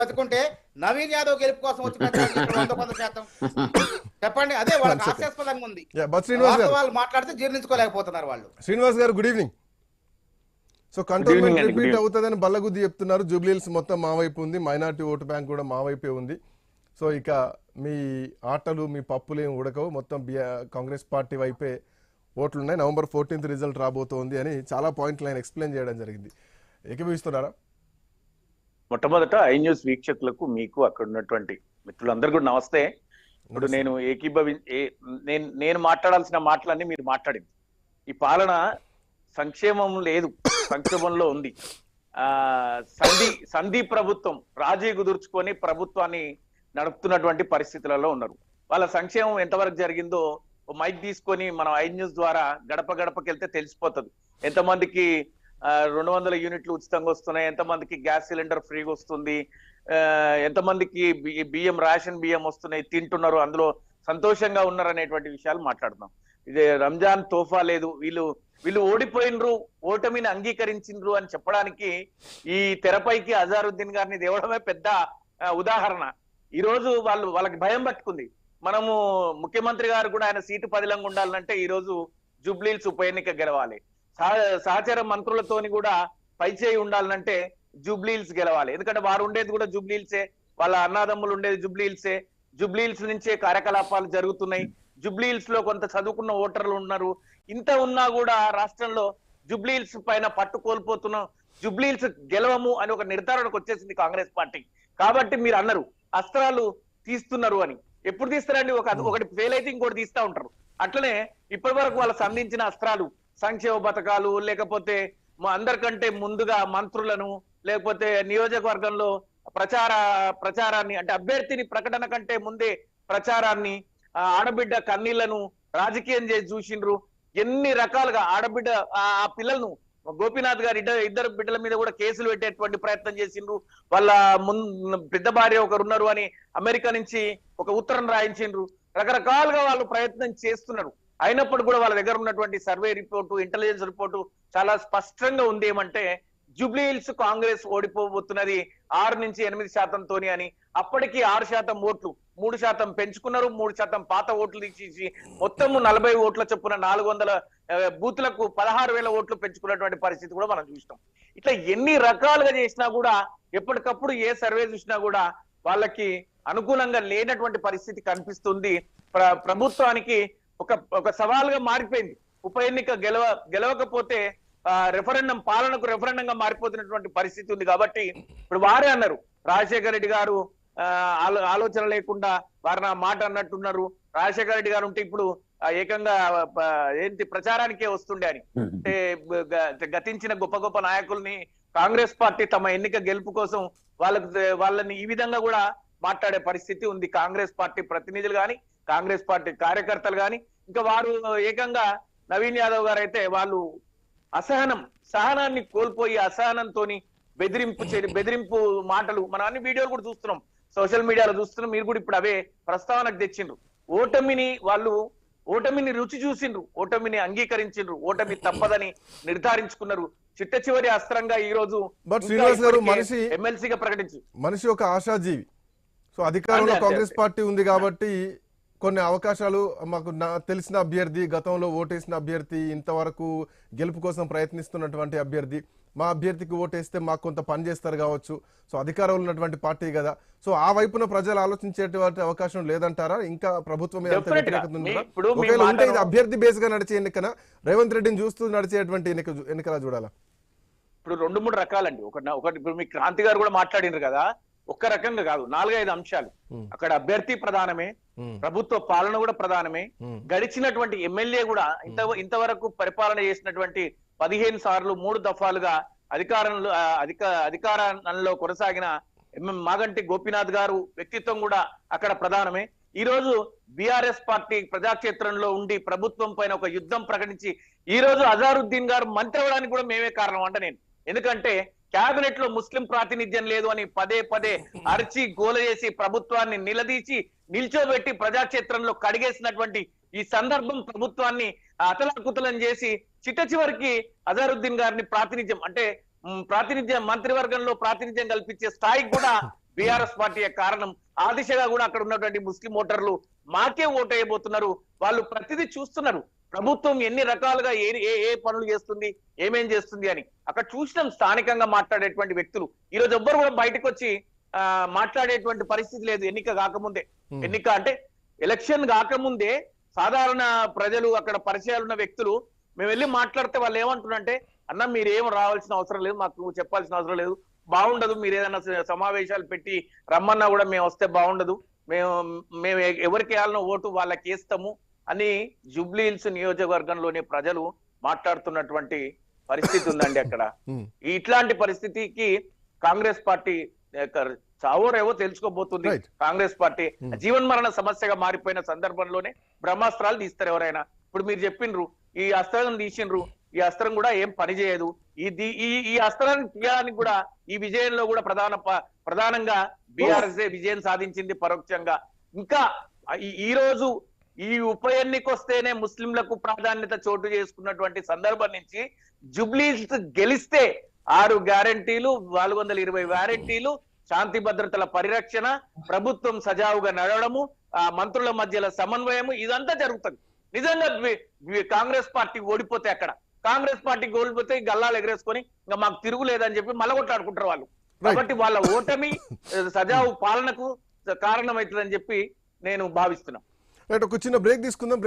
బతుకుంటే నవీన్ యాదవ్ గెలుపు కోసం వచ్చి ప్రచారం చేసిన 100% చెప్పండి. అదే వాళ్ళకి హాస్యాస్పదంగా ఉంది. వాళ్ళు మాట్లాడితే జీర్ణించుకోలేకపోతున్నారు వాళ్ళు. శ్రీనివాస్ గారు good evening. So cantonment repeat అవుతుందని బల్లగుద్ది చెప్తున్నారు. జూబ్లీహిల్స్ మొత్తం మా వైపు ఉంది, మైనార్టీ ఓటు బ్యాంక్ కూడా మా వైపే ఉంది. సో ఇక మీ ఆటలు మీ పప్పులు ఏమి ఉడకవు, మొత్తం కాంగ్రెస్ పార్టీ వైపే ఓట్లున్నాయి. November 14th రిజల్ట్ రాబోతోంది అని చాలా పాయింట్లు ఆయన ఎక్స్ప్లెయిన్ చేయడం జరిగింది. ఏకీభవిస్తున్నారా? మొట్టమొదట ఐ న్యూస్ వీక్షకులకు, మీకు అక్కడ ఉన్నటువంటి మిత్రులందరూ కూడా నమస్తే. ఇప్పుడు నేను నేను మాట్లాడాల్సిన మాటలన్నీ మీరు మాట్లాడింది. ఈ పాలన సంక్షేమం లేదు, సంక్షేమంలో ఉంది. సంధి ప్రభుత్వం రాజీ కుదుర్చుకొని ప్రభుత్వాన్ని నడుపుతున్నటువంటి పరిస్థితులలో ఉన్నారు. వాళ్ళ సంక్షేమం ఎంతవరకు జరిగిందో మైక్ తీసుకొని మనం ఐ న్యూస్ ద్వారా గడప గడపకి వెళ్తే తెలిసిపోతుంది. ఎంతమందికి 200 యూనిట్లు ఉచితంగా వస్తున్నాయి, ఎంతమందికి గ్యాస్ సిలిండర్ ఫ్రీగా వస్తుంది, ఎంతమందికి బియ్యం రేషన్ బియ్యం వస్తున్నాయి, తింటున్నారు, అందులో సంతోషంగా ఉన్నారు అనేటువంటి విషయాలు మాట్లాడుతున్నాం. ఇది రంజాన్ తోఫా లేదు, వీళ్ళు ఓడిపోయినరు, ఓటమిని అంగీకరించిండ్రు అని చెప్పడానికి ఈ తెరపైకి అజారుద్దీన్ గారిని తేవడమే పెద్ద ఉదాహరణ. ఈ రోజు వాళ్ళకి భయం పట్టుకుంది. మనము ముఖ్యమంత్రి గారు కూడా ఆయన సీటు పదిలంగా ఉండాలంటే ఈ రోజు జూబ్లీహిల్స్ ఉప ఎన్నిక గెలవాలి, సహచర మంత్రులతోని కూడా పైచేయి ఉండాలంటే జూబ్లీహిల్స్ గెలవాలి. ఎందుకంటే వారు ఉండేది కూడా జూబ్లీహిల్సే, వాళ్ళ అన్నదమ్ములు ఉండేది జూబ్లీహిల్సే, జూబ్లీహిల్స్ నుంచే కార్యకలాపాలు జరుగుతున్నాయి. జూబ్లీహిల్స్ లో కొంత చదువుకున్న ఓటర్లు ఉన్నారు. ఇంత ఉన్నా కూడా రాష్ట్రంలో జూబ్లీహిల్స్ పైన పట్టు కోల్పోతున్నాం, జూబ్లీహిల్స్ గెలవము అని ఒక నిర్ధారణకు వచ్చేసింది కాంగ్రెస్ పార్టీ. కాబట్టి మీరు అన్నారు అస్త్రాలు తీస్తున్నారు అని. ఎప్పుడు తీస్తారండి? ఒకటి ఫెయిల్ అయితే ఇంకోటి తీస్తా ఉంటారు. అట్లనే ఇప్పటి వరకు వాళ్ళు సంధించిన అస్త్రాలు సంక్షేమ పథకాలు, లేకపోతే అందరికంటే ముందుగా మంత్రులను, లేకపోతే నియోజకవర్గంలో ప్రచారాన్ని అంటే అభ్యర్థిని ప్రకటన కంటే ముందే ప్రచారాన్ని, ఆడబిడ్డ కన్నీళ్లను రాజకీయం చేసి చూసిండ్రు. ఎన్ని రకాలుగా ఆడబిడ్డ ఆ పిల్లలను గోపీనాథ్ గారి ఇద్దరు బిడ్డల మీద కూడా కేసులు పెట్టేటువంటి ప్రయత్నం చేసిండ్రు. వాళ్ళ పెద్ద భార్య ఒకరు ఉన్నారు అని అమెరికా నుంచి ఒక ఉత్తరం రాయించిండ్రు. రకరకాలుగా వాళ్ళు ప్రయత్నం చేస్తున్నారు. అయినప్పుడు కూడా వాళ్ళ దగ్గర ఉన్నటువంటి సర్వే రిపోర్టు, ఇంటెలిజెన్స్ రిపోర్టు చాలా స్పష్టంగా ఉంది. ఏమంటే జూబ్లీహిల్స్ కాంగ్రెస్ ఓడిపోబోతున్నది 6 నుంచి 8% అని. అప్పటికి 6% ఓట్లు 3% పెంచుకున్నారు. 3% పాత ఓట్లు తీసేసి మొత్తం 40 ఓట్ల చొప్పున 400 బూత్లకు 16,000 ఓట్లు పెంచుకున్నటువంటి పరిస్థితి కూడా మనం చూసినాం. ఇట్లా ఎన్ని రకాలుగా చేసినా కూడా ఎప్పటికప్పుడు ఏ సర్వే చూసినా కూడా వాళ్ళకి అనుకూలంగా లేనటువంటి పరిస్థితి కనిపిస్తుంది. ప్రభుత్వానికి ఒక సవాలుగా మారిపోయింది. ఉప ఎన్నిక గెలవకపోతే రెఫరెండం పాలనకు రెఫరెండంగా మారిపోతున్నటువంటి పరిస్థితి ఉంది. కాబట్టి ఇప్పుడు వారే అన్నారు, రాజశేఖర రెడ్డి గారు ఆలోచన లేకుండా వారు నా మాట అన్నట్టున్నారు. రాజశేఖర రెడ్డి గారు ఉంటే ఇప్పుడు ఏకంగా ఏంటి ప్రచారానికే వస్తుండే అని. అంటే గతించిన గొప్ప గొప్ప నాయకుల్ని కాంగ్రెస్ పార్టీ తమ ఎన్నిక గెలుపు కోసం వాళ్ళని ఈ విధంగా కూడా మాట్లాడే పరిస్థితి ఉంది. కాంగ్రెస్ పార్టీ ప్రతినిధులు కానీ, కాంగ్రెస్ పార్టీ కార్యకర్తలు కానీ, ఇంకా వారు ఏకంగా నవీన్ యాదవ్ గారు అయితే వాళ్ళు సహనాన్ని కోల్పోయి అసహనంతో బెదిరింపు మాటలు మనం అన్ని వీడియోలు కూడా చూస్తున్నాం, సోషల్ మీడియాలో చూస్తున్నాం. మీరు కూడా ఇప్పుడు అవే ప్రస్తావనకు తెచ్చిండ్రు. ఓటమిని రుచి చూసిండ్రు, ఓటమిని అంగీకరించిండ్రు, ఓటమి తప్పదని నిర్ధారించుకున్నారు. చిట్ట చివరి అస్త్రంగా ఈ రోజు ఎమ్మెల్సీగా ప్రకటించు మనిషి ఒక ఆశాజీవి. సో అధికారంలో కాంగ్రెస్ పార్టీ ఉంది కాబట్టి కొన్ని అవకాశాలు మాకు తెలిసిన అభ్యర్థి, గతంలో ఓటేసిన అభ్యర్థి, ఇంతవరకు గెలుపు కోసం ప్రయత్నిస్తున్నటువంటి అభ్యర్థి, మా అభ్యర్థికి ఓటేస్తే మాకు కొంత పని చేస్తారు కావచ్చు. సో అధికారంలో ఉన్నటువంటి పార్టీ కదా, సో ఆ వైపున ప్రజలు ఆలోచించేటువంటి అవకాశం లేదంటారా? ఇంకా ప్రభుత్వం మీద వ్యతిరేకత ఉందా? ఒకవేళ ఉంటే ఇది అభ్యర్థి బేస్ గా నడిచే ఎన్నికన, రేవంత్ రెడ్డిని చూస్తూ నడిచేటువంటి ఎన్నికలా చూడాలా? ఇప్పుడు 2-3 రకాలండి. ఒకటి ఇప్పుడు మీ క్రాంతి గారు కూడా మాట్లాడినారు కదా, ఒక్క రకంగా కాదు, 4-5 అంశాలు. అక్కడ అభ్యర్థి ప్రధానమే, ప్రభుత్వ పాలన కూడా ప్రధానమే, గడిచినటువంటి ఎమ్మెల్యే కూడా ఇంతవరకు పరిపాలన చేసినటువంటి 15 సార్లు 3 దఫాలుగా అధికారంలో కొనసాగిన మాగంటి గోపీనాథ్ గారు వ్యక్తిత్వం కూడా అక్కడ ప్రధానమే. ఈ రోజు బీఆర్ఎస్ పార్టీ ప్రజాక్షేత్రంలో ఉండి ప్రభుత్వం పైన ఒక యుద్ధం ప్రకటించి ఈ రోజు అజారుద్దీన్ గారు మంత్రి అవ్వడానికి కూడా మేమే కారణం అంట నేను. ఎందుకంటే క్యాబినెట్ లో ముస్లిం ప్రాతినిధ్యం లేదు అని పదే అరిచి గోల చేసి ప్రభుత్వాన్ని నిల్చోబెట్టి ప్రజాక్షేత్రంలో కడిగేసినటువంటి ఈ సందర్భం ప్రభుత్వాన్ని అతలాకుతలం చేసి చిట్ట చివరికి అజారుద్దీన్ గారిని ప్రాతినిధ్యం మంత్రివర్గంలో ప్రాతినిధ్యం కల్పించే స్థాయికి కూడా బీఆర్ఎస్ పార్టీ కారణం. ఆ దిశగా కూడా అక్కడ ఉన్నటువంటి ముస్లిం ఓటర్లు మాకే ఓటు వేయబోతున్నారు. వాళ్ళు ప్రతిదీ చూస్తున్నారు, ప్రభుత్వం ఎన్ని రకాలుగా ఏ పనులు చేస్తుంది, ఏమేం చేస్తుంది అని. అక్కడ చూసినాం స్థానికంగా మాట్లాడేటువంటి వ్యక్తులు. ఈ రోజు ఎవ్వరు కూడా బయటకు వచ్చి మాట్లాడేటువంటి పరిస్థితి లేదు. ఎన్నిక కాకముందే, ఎన్నిక అంటే ఎలక్షన్ కాకముందే సాధారణ ప్రజలు, అక్కడ పరిచయాలు ఉన్న వ్యక్తులు మేము వెళ్ళి మాట్లాడితే వాళ్ళు ఏమంటున్నారంటే, అన్న మీరేం రావాల్సిన అవసరం లేదు, మాకు చెప్పాల్సిన అవసరం లేదు, బాగుండదు, మీరు ఏదైనా సమావేశాలు పెట్టి రమ్మన్నా కూడా మేము వస్తే బాగుండదు, మేము ఎవరికి వేయాలనో ఓటు వాళ్ళకి వేస్తాము అని జూబ్లీ హిల్స్ నియోజకవర్గంలోని ప్రజలు మాట్లాడుతున్నటువంటి పరిస్థితి ఉందండి అక్కడ. ఇట్లాంటి పరిస్థితికి కాంగ్రెస్ పార్టీ చావోరేవో తెలుసుకోబోతుంది. కాంగ్రెస్ పార్టీ జీవన్ మరణ సమస్యగా మారిపోయిన సందర్భంలోనే బ్రహ్మాస్త్రాలు తీస్తారు ఎవరైనా. ఇప్పుడు మీరు చెప్పిండ్రు, ఈ అస్త్రం తీసిండ్రు, ఈ అస్త్రం కూడా ఏం పని చేయదు. ఈ అస్త్రాన్ని తీయడానికి కూడా ఈ విజయంలో కూడా ప్రధానంగా బీఆర్ఎస్ విజయం సాధించింది పరోక్షంగా. ఇంకా ఈ రోజు ఈ ఉప ఎన్నిక వస్తేనే ముస్లింలకు ప్రాధాన్యత చోటు చేసుకున్నటువంటి సందర్భం నుంచి జూబ్లీ గెలిస్తే 6 గ్యారంటీలు, 420 గ్యారంటీలు, శాంతి భద్రతల పరిరక్షణ, ప్రభుత్వం సజావుగా నడవడము, మంత్రుల మధ్యలో సమన్వయము, ఇదంతా జరుగుతుంది. నిజంగా కాంగ్రెస్ పార్టీ ఓడిపోతే, అక్కడ కాంగ్రెస్ పార్టీకి ఓడిపోతే గల్లాలు ఎగరేసుకొని ఇంకా మాకు తిరుగులేదని చెప్పి మలగొట్లాడుకుంటారు వాళ్ళు. కాబట్టి వాళ్ళ ఓటమి సజావు పాలనకు కారణమవుతుందని చెప్పి నేను భావిస్తున్నాను. ఒక చిన్న బ్రేక్ తీసుకుందాం.